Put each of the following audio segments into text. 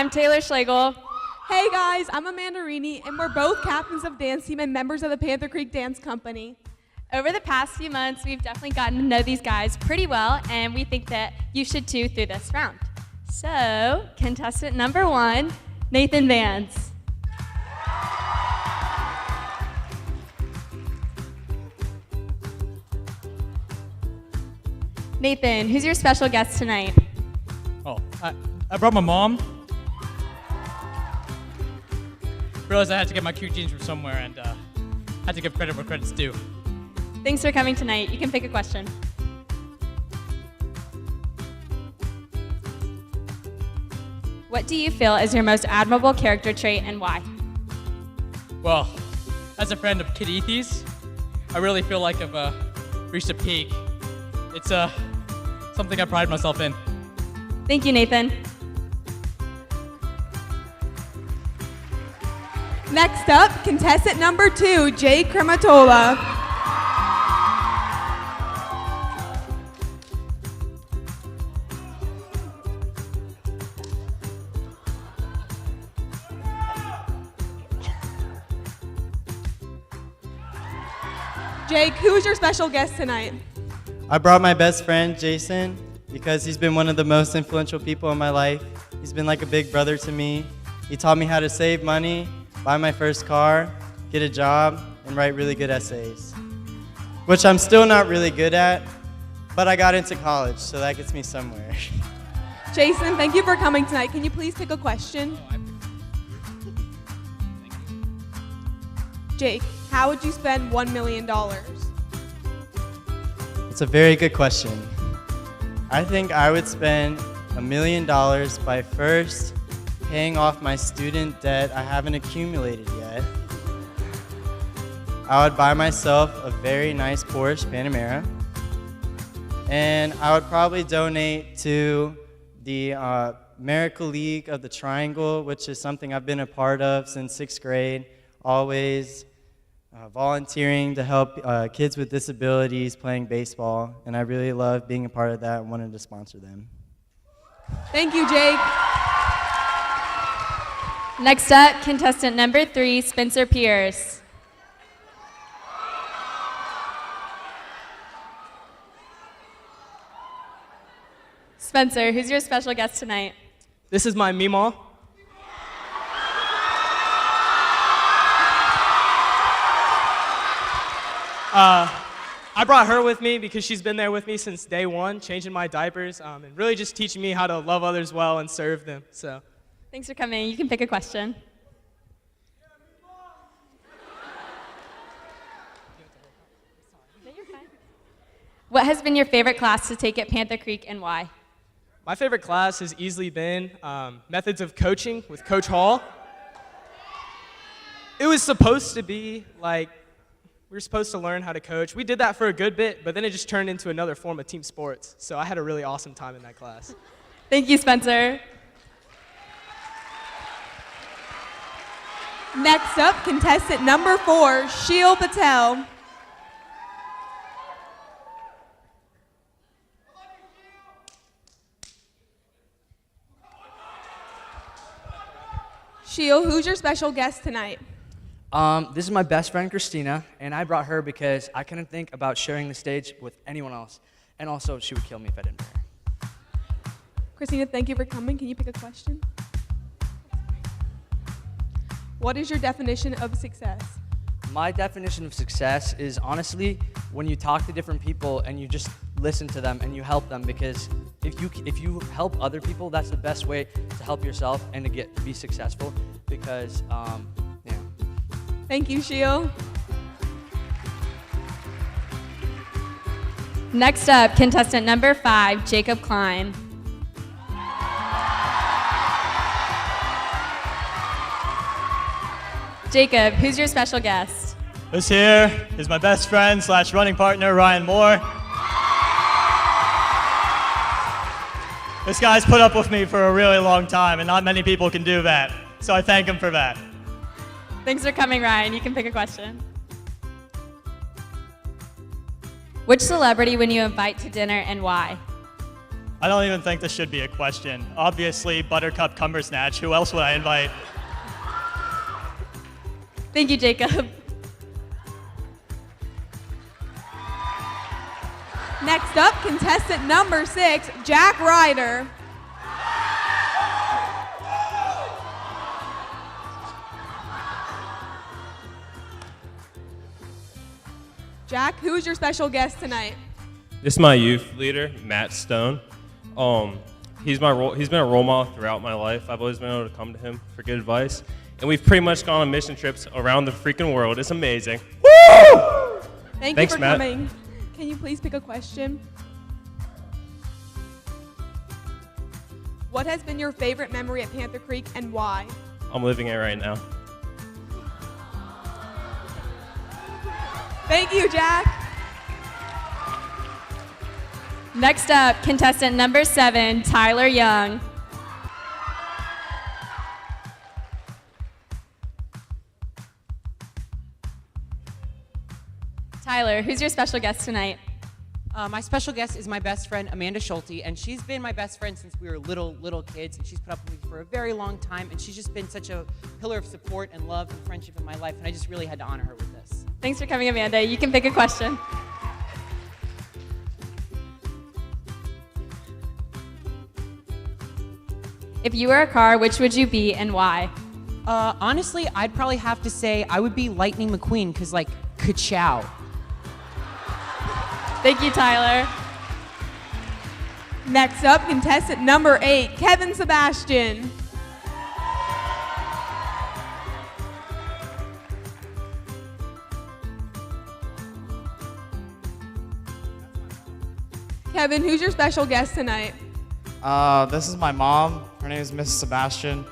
I'm Taylor Schlegel. Hey guys, I'm Amanda Rini, and we're both captains of dance team and members of the Panther Creek Dance Company. Over the past few months, we've definitely gotten to know these guys pretty well, and we think that you should too through this round. So, contestant number 1, Nathan Vance. Nathan, who's your special guest tonight? Oh, I brought my mom. Realized I had to get my cute jeans from somewhere and had to give credit where credit's due. Thanks for coming tonight. You can pick a question. What do you feel is your most admirable character trait and why? Well, as a friend of Kid Ethy's, I really feel like I've reached a peak. It's something I pride myself in. Thank you, Nathan. Next up, contestant number 2, Kermit Ola. Jake, who's your special guest tonight? I brought my best friend, Jason, because he's been one of the most influential people in my life. He's been like a big brother to me. He taught me how to save money, buy my first car, get a job, and write really good essays, which I'm still not really good at, but I got into college, so that gets me somewhere. Jason, thank you for coming tonight. Can you please pick a question? Jake, how would you spend $1 million? It's a very good question. I think I would spend $1 million by first paying off my student debt I haven't accumulated yet. I would buy myself a very nice Porsche Panamera, and I would probably donate to the Miracle League of the Triangle, which is something I've been a part of since 6th grade, always volunteering to help kids with disabilities playing baseball, and I really love being a part of that and wanted to sponsor them. Thank you, Jake. Next up, contestant number 3, Spencer Pierce. Spencer, who's your special guest tonight? This is my Meemaw. I brought her with me because she's been there with me since day 1, changing my diapers, and really just teaching me how to love others well and serve them. So, Thanks for coming. You can pick a question. What has been your favorite class to take at Panther Creek and why? my favorite class has easily been methods of coaching with Coach Hall. It was supposed to be like we were supposed to learn how to coach. We did that for a good bit, but then it just turned into another form of team sports. So I had a really awesome time in that class. Thank you, Spencer. Next up, contestant number 4, Sheil Patel. Sheil, who's your special guest tonight? This is my best friend, Christina, and I brought her because I couldn't think about sharing the stage with anyone else. And also, she would kill me if I didn't bring her. Christina, thank you for coming. Can you pick a question? What is your definition of success? My definition of success is honestly when you talk to different people and you just listen to them and you help them, because if you help other people, that's the best way to help yourself and to be successful. Because yeah. Thank you, Sheil. Next up, contestant number 5, Jacob Klein. Jacob, who's your special guest? This here is my best friend / running partner, Ryan Moore. This guy's put up with me for a really long time, and not many people can do that. So I thank him for that. Thanks for coming, Ryan. You can pick a question. Which celebrity would you invite to dinner and why? I don't even think this should be a question. Obviously, Buttercup Cumbersnatch. Who else would I invite? Thank you, Jacob. Next up, contestant number 6, Jack Ryder. Jack, who is your special guest tonight? This is my youth leader, Matt Stone. He's been a role model throughout my life. I've always been able to come to him for good advice. And we've pretty much gone on mission trips around the freaking world. It's amazing. Woo! Thanks you for Matt. coming. Can you please pick a question? What has been your favorite memory at Panther Creek and why? I'm living it right now. Thank you, Jack. Next up, contestant number 7, Tyler Young. Tyler, who's your special guest tonight? My special guest is my best friend, Amanda Schulte, and she's been my best friend since we were little kids, and she's put up with me for a very long time, and she's just been such a pillar of support and love and friendship in my life, and I just really had to honor her with this. Thanks for coming, Amanda. You can pick a question. If you were a car, which would you be and why? Honestly, I'd probably have to say I would be Lightning McQueen, because, like, ka-chow. Thank you, Tyler. Next up, contestant number 8, Kevin Sebastian. Kevin, who's your special guest tonight? This is my mom. Her name is Mrs. Sebastian.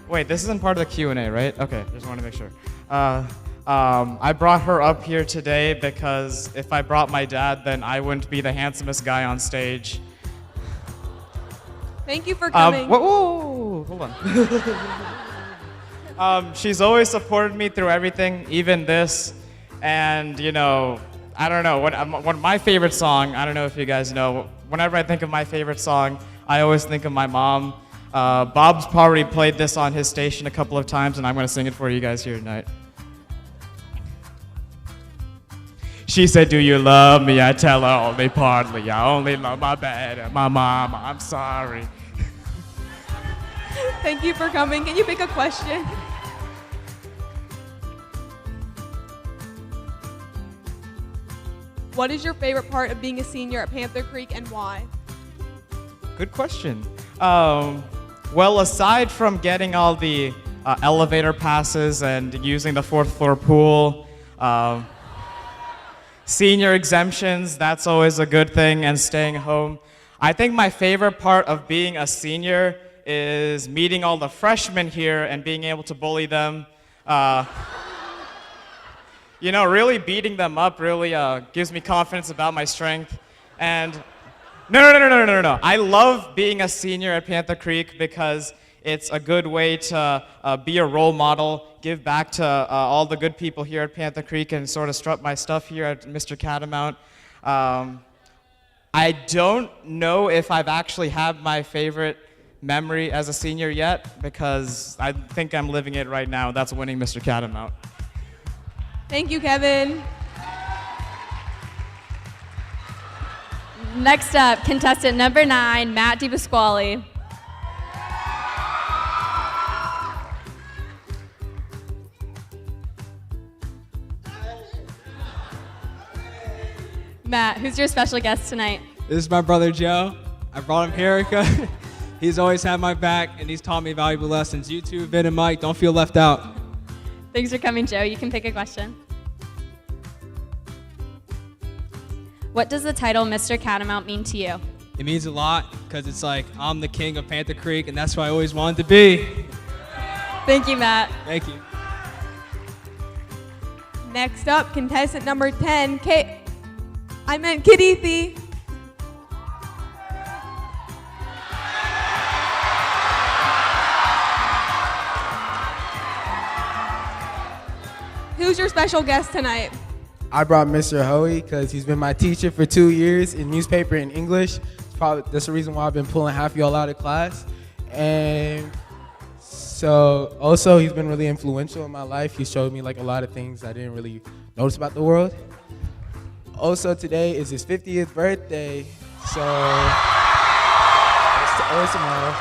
Wait, this isn't part of the Q&A, right? Okay, just want to make sure. I brought her up here today because if I brought my dad, then I wouldn't be the handsomest guy on stage. Thank you for coming. Whoa, hold on. She's always supported me through everything, even this. And, you know, I don't know, what my favorite song, I don't know if you guys know, whenever I think of my favorite song, I always think of my mom. Bob's already played this on his station a couple of times, and I'm going to sing it for you guys here tonight. She said, do you love me? I tell her only partly. I only love my dad and my mama. I'm sorry. Thank you for coming. Can you pick a question? What is your favorite part of being a senior at Panther Creek and why? Good question. Well, aside from getting all the elevator passes and using the 4th floor pool, senior exemptions, that's always a good thing, and staying home. I think my favorite part of being a senior is meeting all the freshmen here and being able to bully them. You know, really beating them up really gives me confidence about my strength. And no. I love being a senior at Panther Creek because it's a good way to be a role model, give back to all the good people here at Panther Creek, and sort of strut my stuff here at Mr. Catamount. I don't know if I've actually had my favorite memory as a senior yet, because I think I'm living it right now. That's winning Mr. Catamount. Thank you, Kevin. Next up, contestant number 9, Matt DiPasquale. Matt, who's your special guest tonight? This is my brother Joe. I brought him here because he's always had my back and he's taught me valuable lessons. You too, Vin and Mike, don't feel left out. Thanks for coming, Joe. You can pick a question. What does the title Mr. Catamount mean to you? It means a lot because it's like I'm the king of Panther Creek and that's what I always wanted to be. Thank you, Matt. Thank you. Next up, contestant number 10, Kadithi. Who's your special guest tonight? I brought Mr. Hoey because he's been my teacher for 2 years in newspaper and English. Probably that's the reason why I've been pulling half y'all out of class. And so also he's been really influential in my life. He showed me like a lot of things I didn't really notice about the world. Also today is his 50th birthday, so it's tomorrow.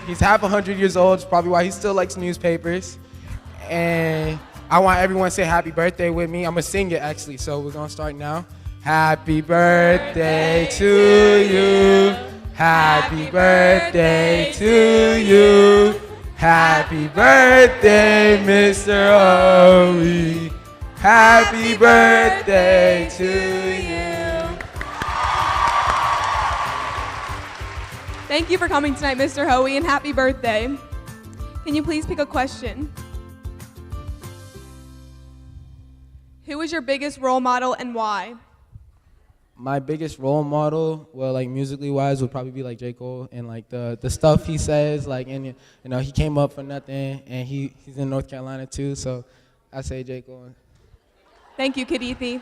He's half 100 years old. It's probably why he still likes newspapers. And I want everyone to say happy birthday with me. I'm gonna sing it actually, so we're gonna start now. Happy birthday to you. Happy birthday to you. Happy birthday, Mr. Owie. Happy birthday to you. Thank you for coming tonight, Mr. Hoey, and happy birthday. Can you please pick a question? Who is your biggest role model and why? My biggest role model, well, like musically wise, would probably be like J. Cole and like the stuff he says, like, and you know, he came up for nothing, and he's in North Carolina too, so I say J. Cole. Thank you, Kadithi.